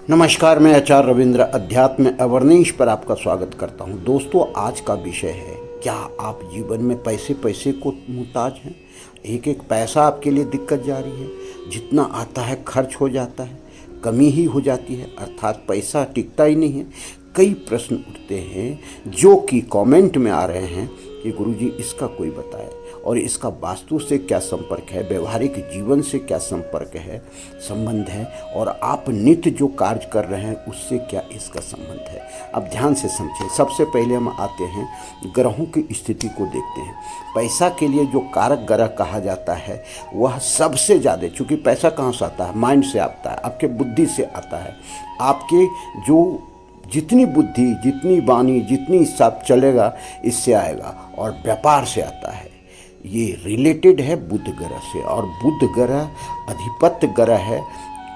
नमस्कार, मैं आचार्य रविंद्र अध्यात्म अवर्नेश पर आपका स्वागत करता हूं। दोस्तों, आज का विषय है, क्या आप जीवन में पैसे को मुहताज हैं? एक एक पैसा आपके लिए दिक्कत जा रही है। जितना आता है खर्च हो जाता है, कमी ही हो जाती है, अर्थात पैसा टिकता ही नहीं है। कई प्रश्न उठते हैं जो कि कमेंट में आ रहे हैं कि गुरुजी इसका कोई बताए, और इसका वास्तु से क्या संपर्क है, व्यवहारिक जीवन से क्या संबंध है, और आप नित्य जो कार्य कर रहे हैं उससे क्या इसका संबंध है। अब ध्यान से समझें। सबसे पहले हम आते हैं ग्रहों की स्थिति को देखते हैं। पैसा के लिए जो कारक ग्रह कहा जाता है वह सबसे ज़्यादा, चूँकि पैसा कहाँ से आता है, माइंड से आता है, आपके बुद्धि से आता है। आपके जो जितनी बुद्धि, जितनी वाणी, जितनी हिसाब चलेगा इससे आएगा, और व्यापार से आता है। ये रिलेटेड है बुध ग्रह से, और बुध ग्रह अधिपत्य ग्रह है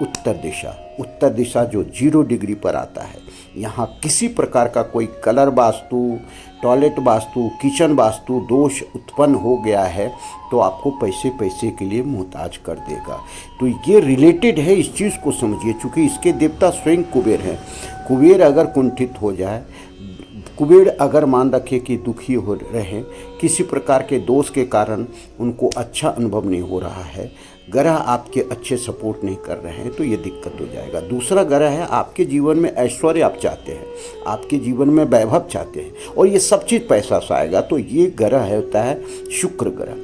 उत्तर दिशा। उत्तर दिशा जो 0 डिग्री पर आता है। यहाँ किसी प्रकार का कोई colour vastu, toilet vastu, kitchen vastu दोष उत्पन्न हो गया है तो आपको पैसे के लिए मुहताज कर देगा। तो ये रिलेटेड है, इस चीज़ को समझिए। चूँकि इसके देवता स्वयं कुबेर हैं। कुबेर अगर कुंठित हो जाए, कुबेर अगर मान रखे कि दुखी हो रहे, किसी प्रकार के दोष के कारण उनको अच्छा अनुभव नहीं हो रहा है, ग्रह आपके अच्छे सपोर्ट नहीं कर रहे हैं, तो ये दिक्कत हो जाएगा। दूसरा ग्रह है, आपके जीवन में ऐश्वर्य आप चाहते हैं, आपके जीवन में वैभव चाहते हैं, और ये सब चीज़ पैसा से आएगा। तो ये ग्रह होता है शुक्र ग्रह।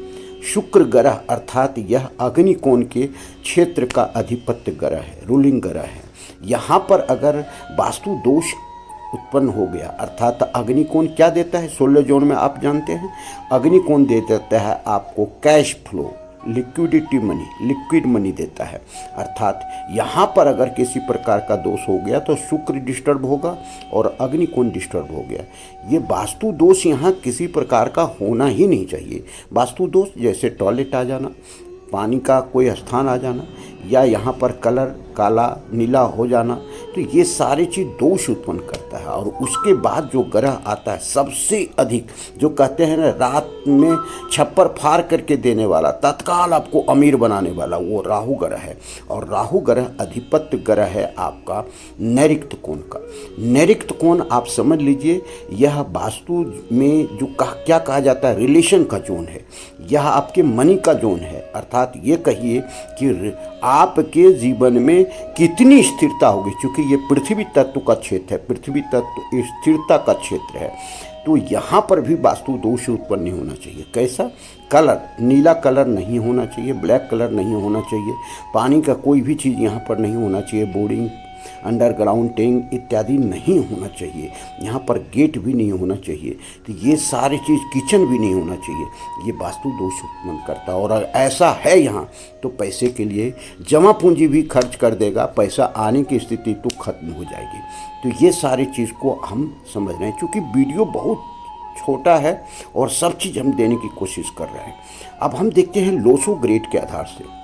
शुक्र ग्रह अर्थात यह अग्निकोण के क्षेत्र का अधिपत्य ग्रह है, रूलिंग ग्रह है। यहाँ पर अगर वास्तु दोष उत्पन्न हो गया, अर्थात अग्निकोण क्या देता है, 16 जोन में आप जानते हैं, अग्निकोण दे देता है आपको cash flow, liquidity money, liquid money देता है। अर्थात यहाँ पर अगर किसी प्रकार का दोष हो गया तो शुक्र डिस्टर्ब होगा और अग्निकोण डिस्टर्ब हो गया। ये वास्तु दोष यहाँ किसी प्रकार का होना ही नहीं चाहिए। वास्तु दोष जैसे टॉयलेट आ जाना, पानी का कोई स्थान आ जाना, या यहाँ पर कलर काला नीला हो जाना, तो ये सारी चीज़ दोष उत्पन्न करता है। और उसके बाद जो ग्रह आता है सबसे अधिक, जो कहते हैं ना रात में छप्पर फाड़ करके देने वाला, तत्काल आपको अमीर बनाने वाला, वो राहु ग्रह है। और राहु ग्रह अधिपत्य ग्रह है आपका नैऋत्य कोण का। नैऋत्य कोण आप समझ लीजिए, यह वास्तु में जो क्या कहा जाता है, रिलेशन का जोन है। यह आपके मनी का जोन है। अर्थात ये कहिए कि आपके जीवन में कितनी स्थिरता होगी, क्योंकि ये पृथ्वी तत्व का क्षेत्र है, पृथ्वी तत्व स्थिरता का क्षेत्र है। तो यहाँ पर भी वास्तु दोष उत्पन्न नहीं होना चाहिए। कैसा कलर, नीला कलर नहीं होना चाहिए, ब्लैक कलर नहीं होना चाहिए, पानी का कोई भी चीज़ यहाँ पर नहीं होना चाहिए, बोर्डिंग, अंडरग्राउंड टैंक इत्यादि नहीं होना चाहिए। यहाँ पर गेट भी नहीं होना चाहिए। तो ये सारी चीज़, किचन भी नहीं होना चाहिए। ये वास्तु दोष उत्पन्न करता है। और ऐसा है यहाँ तो पैसे के लिए जमा पूंजी भी खर्च कर देगा, पैसा आने की स्थिति तो खत्म हो जाएगी। तो ये सारी चीज़ को हम समझ रहे हैं। क्योंकि वीडियो बहुत छोटा है और सब चीज़ हम देने की कोशिश कर रहे हैं। अब हम देखते हैं लोसो ग्रेड के आधार से,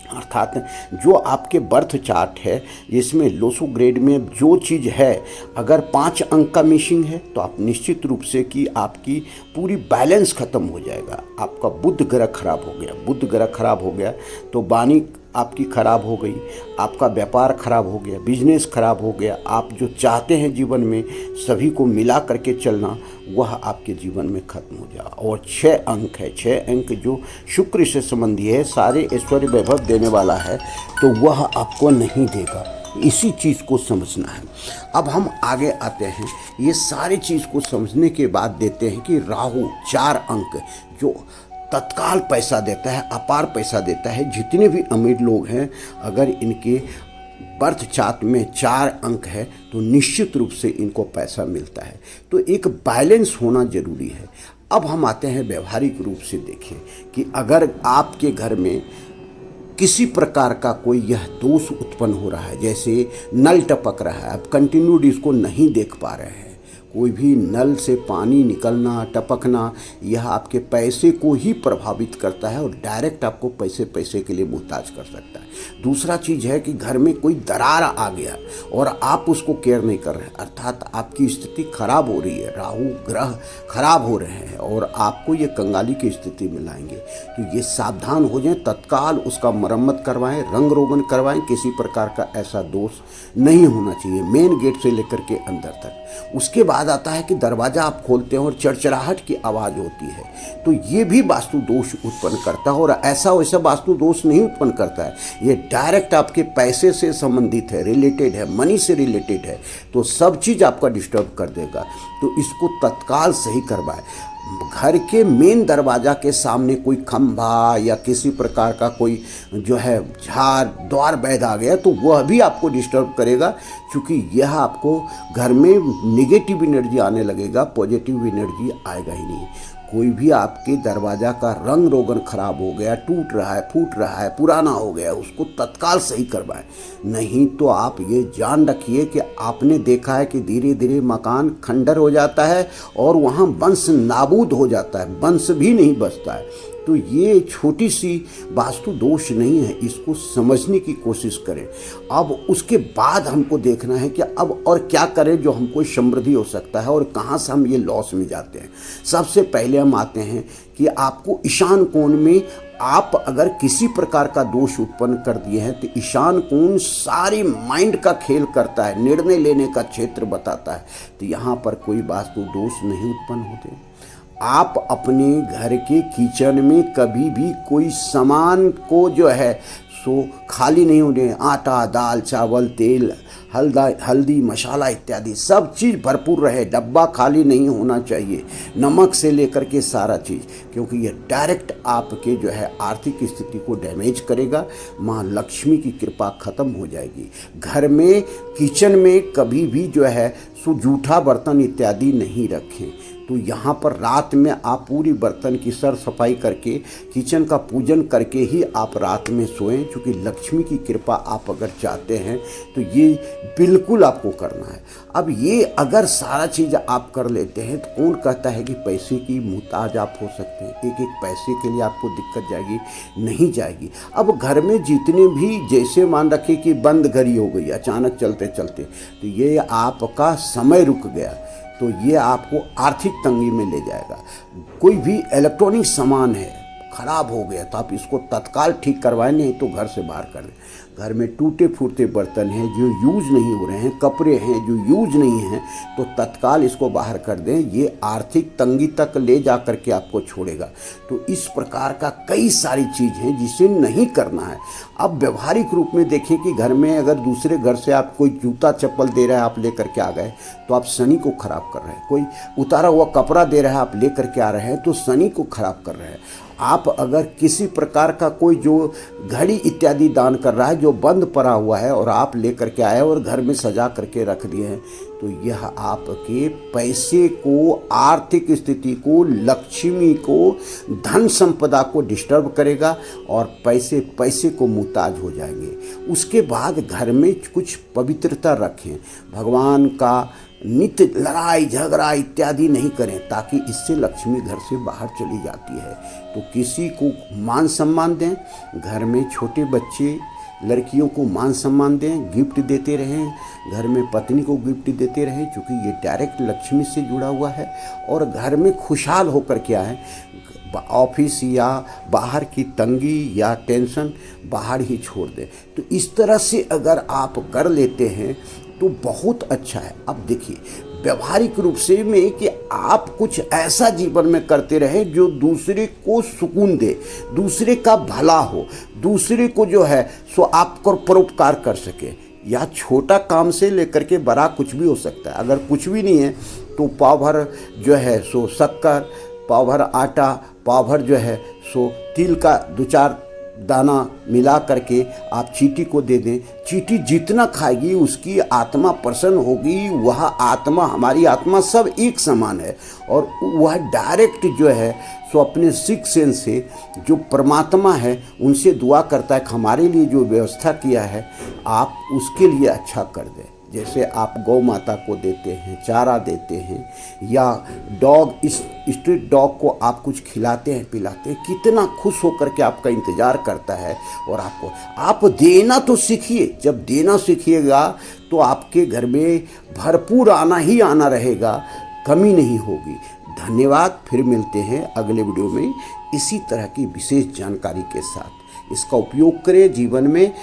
अर्थात जो आपके बर्थ चार्ट है, इसमें लोसो ग्रेड में जो चीज़ है, अगर 5 अंक का मिसिंग है तो आप निश्चित रूप से कि आपकी पूरी बैलेंस खत्म हो जाएगा। आपका बुध ग्रह खराब हो गया, बुध ग्रह खराब हो गया तो वाणी आपकी खराब हो गई, आपका व्यापार खराब हो गया, बिजनेस खराब हो गया। आप जो चाहते हैं जीवन में सभी को मिला करके चलना, वह आपके जीवन में खत्म हो जाए। और 6 अंक है, 6 अंक जो शुक्र से संबंधी है, सारे ऐश्वर्य वैभव देने वाला है, तो वह आपको नहीं देगा। इसी चीज़ को समझना है। अब हम आगे आते हैं। ये सारी चीज़ को समझने के बाद देते हैं कि राहु 4 अंक जो तत्काल पैसा देता है, अपार पैसा देता है। जितने भी अमीर लोग हैं, अगर इनके बर्थ चार्ट में 4 अंक है तो निश्चित रूप से इनको पैसा मिलता है। तो एक बैलेंस होना जरूरी है। अब हम आते हैं व्यवहारिक रूप से देखें कि अगर आपके घर में किसी प्रकार का कोई यह दोष उत्पन्न हो रहा है, जैसे नल टपक रहा है, आप कंटिन्यूड इसको नहीं देख पा रहे हैं, कोई भी नल से पानी निकलना टपकना यह आपके पैसे को ही प्रभावित करता है और डायरेक्ट आपको पैसे पैसे के लिए मुहताज कर सकता है। दूसरा चीज़ है कि घर में कोई दरार आ गया और आप उसको केयर नहीं कर रहे, अर्थात आपकी स्थिति खराब हो रही है, राहु ग्रह खराब हो रहे हैं और आपको ये कंगाली की स्थिति में लाएंगे। तो ये सावधान हो जाएं, तत्काल उसका मरम्मत करवाएं, रंग रोगन करवाएं। किसी प्रकार का ऐसा दोष नहीं होना चाहिए मेन गेट से लेकर के अंदर तक। उसके बाद आता है कि दरवाज़ा आप खोलते हैं और चड़चड़ाहट की आवाज़ होती है, तो ये भी वास्तु दोष उत्पन्न करता है और ऐसा वैसा वास्तु दोष नहीं उत्पन्न करता है, ये डायरेक्ट आपके पैसे से संबंधित है, रिलेटेड है, मनी से रिलेटेड है, तो सब चीज़ आपका डिस्टर्ब कर देगा। तो इसको तत्काल सही करवाएं। घर के मेन दरवाज़ा के सामने कोई खंभा या किसी प्रकार का कोई जो है झाड़ द्वार बैठ आ गया तो वह भी आपको डिस्टर्ब करेगा, क्योंकि यह आपको घर में नेगेटिव एनर्जी आने लगेगा, पॉजिटिव एनर्जी आएगा ही नहीं। कोई भी आपके दरवाज़ा का रंग रोगन खराब हो गया, टूट रहा है, फूट रहा है, पुराना हो गया, उसको तत्काल सही करवाएं। नहीं तो आप ये जान रखिए कि आपने देखा है कि धीरे धीरे मकान खंडर हो जाता है और वहाँ वंश नाबूद हो जाता है, वंश भी नहीं बचता है। तो ये छोटी सी वास्तु दोष नहीं है, इसको समझने की कोशिश करें। अब उसके बाद हमको देखना है कि अब और क्या करें जो हमको समृद्धि हो सकता है और कहाँ से हम ये लॉस में जाते हैं। सबसे पहले हम आते हैं कि आपको ईशान कोण में आप अगर किसी प्रकार का दोष उत्पन्न कर दिए हैं तो ईशान कोण सारी माइंड का खेल करता है, निर्णय लेने का क्षेत्र बताता है। तो यहाँ पर कोई वास्तु दोष नहीं उत्पन्न होते। आप अपने घर के किचन में कभी भी कोई सामान को जो है सो खाली नहीं होने, आटा दाल चावल तेल हल्दी मसाला इत्यादि सब चीज़ भरपूर रहे, डब्बा खाली नहीं होना चाहिए, नमक से लेकर के सारा चीज़, क्योंकि ये डायरेक्ट आपके जो है आर्थिक स्थिति को डैमेज करेगा। माँ लक्ष्मी की कृपा खत्म हो जाएगी। घर में किचन में कभी भी जो है सो जूठा बर्तन इत्यादि नहीं रखें। तो यहाँ पर रात में आप पूरी बर्तन की सर सफाई करके किचन का पूजन करके ही आप रात में सोएं, क्योंकि लक्ष्मी की कृपा आप अगर चाहते हैं तो ये बिल्कुल आपको करना है। अब ये अगर सारा चीज़ आप कर लेते हैं तो कौन कहता है कि पैसे की मुहताज आप हो सकते हैं। एक एक पैसे के लिए आपको दिक्कत जाएगी, नहीं जाएगी। अब घर में जितने भी, जैसे मान रखिए कि बंद घड़ी हो गई अचानक चलते चलते, तो ये आपका समय रुक गया, तो ये आपको आर्थिक तंगी में ले जाएगा। कोई भी इलेक्ट्रॉनिक सामान है खराब हो गया तो आप इसको तत्काल ठीक करवाएं, नहीं तो घर से बाहर कर दें। घर में टूटे फूटे बर्तन हैं जो यूज़ नहीं हो रहे हैं, कपड़े हैं जो यूज़ नहीं हैं, तो तत्काल इसको बाहर कर दें। ये आर्थिक तंगी तक ले जा कर के आपको छोड़ेगा। तो इस प्रकार का कई सारी चीज़ हैं जिसे नहीं करना है। अब व्यवहारिक रूप में देखें कि घर में अगर दूसरे घर से आप कोई जूता चप्पल दे रहा है, आप लेकर के आ गए तो आप शनि को खराब कर रहे हैं। कोई उतारा हुआ कपड़ा दे रहा है, आप लेकर के आ रहे हैं तो शनि को खराब कर रहे हैं। आप अगर किसी प्रकार का कोई जो घड़ी इत्यादि दान कर रहा है जो बंद पड़ा हुआ है और आप लेकर के आए और घर में सजा करके रख दिए हैं, तो यह आपके पैसे को, आर्थिक स्थिति को, लक्ष्मी को, धन संपदा को डिस्टर्ब करेगा और पैसे पैसे को मुहताज हो जाएंगे। उसके बाद घर में कुछ पवित्रता रखें, भगवान का नित्य लड़ाई झगड़ा इत्यादि नहीं करें, ताकि इससे लक्ष्मी घर से बाहर चली जाती है। तो किसी को मान सम्मान दें, घर में छोटे बच्चे लड़कियों को मान सम्मान दें, गिफ्ट देते रहें, घर में पत्नी को गिफ्ट देते रहें, क्योंकि ये डायरेक्ट लक्ष्मी से जुड़ा हुआ है। और घर में खुशहाल होकर के आए, ऑफिस या बाहर की तंगी या टेंशन बाहर ही छोड़ दें। तो इस तरह से अगर आप कर लेते हैं तो बहुत अच्छा है। अब देखिए व्यवहारिक रूप से में कि आप कुछ ऐसा जीवन में करते रहें जो दूसरे को सुकून दे, दूसरे का भला हो, दूसरे को जो है सो आपको परोपकार कर सके। या छोटा काम से लेकर के बड़ा कुछ भी हो सकता है। अगर कुछ भी नहीं है तो पाव भर जो है सो शक्कर, पाव भर आटा, पाव भर जो है सो तिल का 2-4 दाना मिला करके आप चींटी को दे दें। चींटी जितना खाएगी उसकी आत्मा प्रसन्न होगी। वह आत्मा, हमारी आत्मा सब एक समान है और वह डायरेक्ट जो है सो अपने सिक्स सेंस से जो परमात्मा है उनसे दुआ करता है कि हमारे लिए जो व्यवस्था किया है आप उसके लिए अच्छा कर दें। जैसे आप गौ माता को देते हैं, चारा देते हैं, या स्ट्रीट डॉग को आप कुछ खिलाते हैं पिलाते हैं, कितना खुश होकर के आपका इंतज़ार करता है। और आप देना तो सीखिए। जब देना सीखिएगा तो आपके घर में भरपूर आना ही आना रहेगा, कमी नहीं होगी। धन्यवाद। फिर मिलते हैं अगले वीडियो में इसी तरह की विशेष जानकारी के साथ। इसका उपयोग करें जीवन में